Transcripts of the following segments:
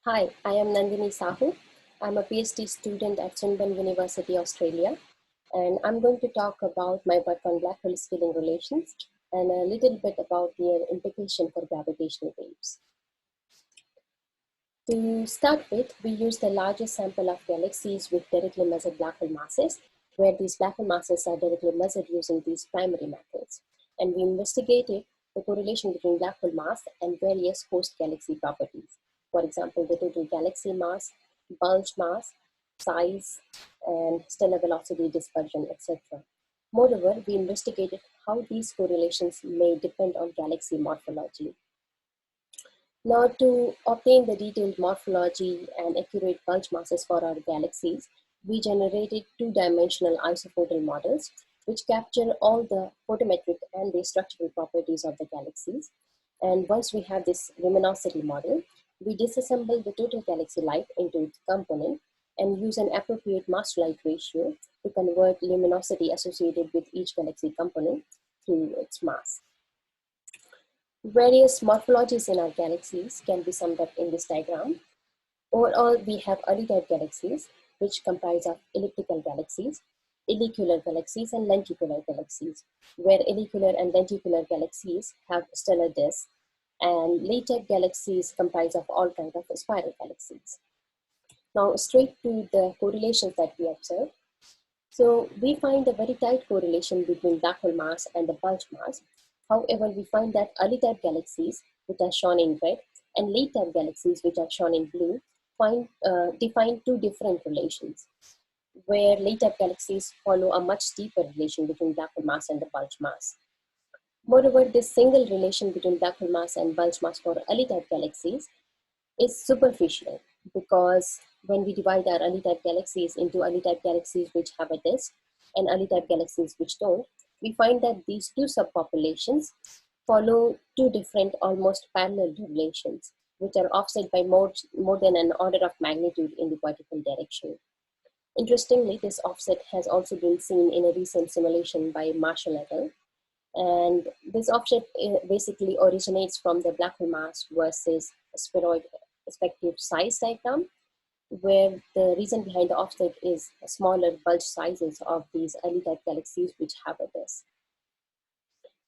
Hi, I am Nandini Sahu. I'm a PhD student at Swinburne University, Australia, and I'm going to talk about my work on black hole scaling relations and a little bit about their implication for gravitational waves. To start with, we use the largest sample of galaxies with directly measured black hole masses, where these black hole masses are directly measured using these primary methods. And we investigated the correlation between black hole mass and various host galaxy properties. For example, the total galaxy mass, bulge mass, size, and stellar velocity dispersion, etc. Moreover, we investigated how these correlations may depend on galaxy morphology. Now, to obtain the detailed morphology and accurate bulge masses for our galaxies, we generated two-dimensional isophotal models, which capture all the photometric and the structural properties of the galaxies. And once we have this luminosity model, we disassemble the total galaxy light into its component and use an appropriate mass-to-light ratio to convert luminosity associated with each galaxy component to its mass. Various morphologies in our galaxies can be summed up in this diagram. Overall, we have early type galaxies, which comprise of elliptical galaxies, heliacular galaxies, and lenticular galaxies, where heliacular and lenticular galaxies have stellar disks, and late type galaxies comprise of all kinds of spiral galaxies. Now, straight to the correlations that we observe. So we find a very tight correlation between black hole mass and the bulge mass. However, we find that early type galaxies, which are shown in red, and late type galaxies, which are shown in blue, define two different relations, where late type galaxies follow a much deeper relation between black hole mass and the bulge mass. Moreover, this single relation between black hole mass and bulge mass for early type galaxies is superficial, because when we divide our early type galaxies into early type galaxies which have a disk and early type galaxies which don't, we find that these two subpopulations follow two different almost parallel relations, which are offset by more than an order of magnitude in the vertical direction. Interestingly, this offset has also been seen in a recent simulation by Marshall et al. And this offset basically originates from the black hole mass versus spheroid respective size diagram, where the reason behind the offset is smaller bulge sizes of these early type galaxies which have a disk.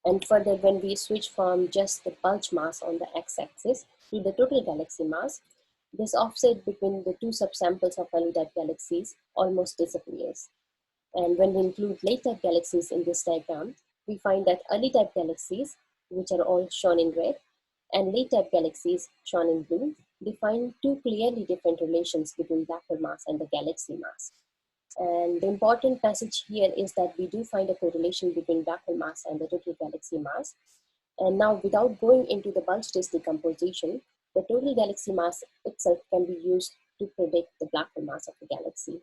And further, when we switch from just the bulge mass on the x-axis to the total galaxy mass, this offset between the two subsamples of early type galaxies almost disappears. And when we include late type galaxies in this diagram, we find that early type galaxies, which are all shown in red, and late type galaxies, shown in blue, define two clearly different relations between black hole mass and the galaxy mass. And the important passage here is that we do find a correlation between black hole mass and the total galaxy mass. And now, without going into the bulge disk decomposition, the total galaxy mass itself can be used to predict the black hole mass of the galaxy,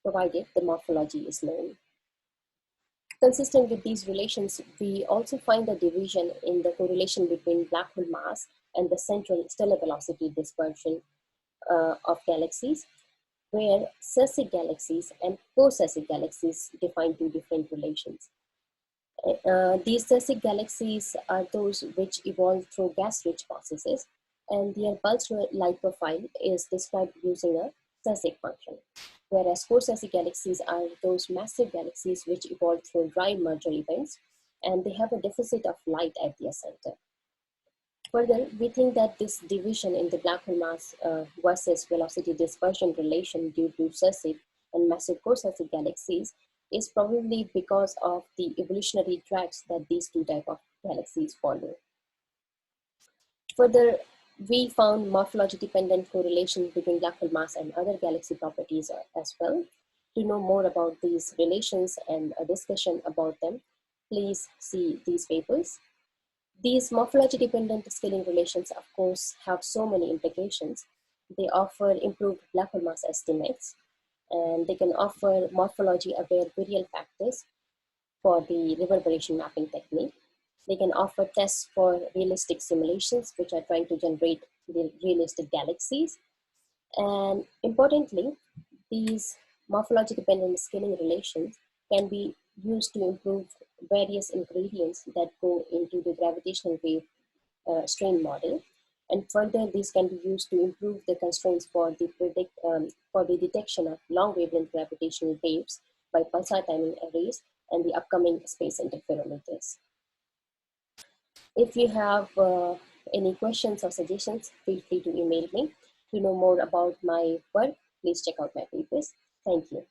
provided the morphology is known. Consistent with these relations, we also find a division in the correlation between black hole mass and the central stellar velocity dispersion of galaxies, where Sassy galaxies and co-Sassy galaxies define two different relations. These Sassy galaxies are those which evolve through gas-rich processes, and their bulge light profile is described using a Sassy function, whereas co-Sassy galaxies are those massive galaxies which evolve through dry merger events, and they have a deficit of light at their center. Further, we think that this division in the black hole mass versus velocity dispersion relation due to Sassy and massive co-Sassy galaxies is probably because of the evolutionary tracks that these two types of galaxies follow. Further, we found morphology-dependent correlation between black hole mass and other galaxy properties as well. To know more about these relations and a discussion about them, please see these papers. These morphology-dependent scaling relations, of course, have so many implications. They offer improved black hole mass estimates, and they can offer morphology-aware virial factors for the reverberation mapping technique. They can offer tests for realistic simulations, which are trying to generate the realistic galaxies. And importantly, these morphology-dependent scaling relations can be used to improve various ingredients that go into the gravitational wave strain model. And further, these can be used to improve the constraints for the detection of long wavelength gravitational waves by pulsar timing arrays and the upcoming space interferometers. If you have any questions or suggestions, feel free to email me. To know more about my work, please check out my papers. Thank you.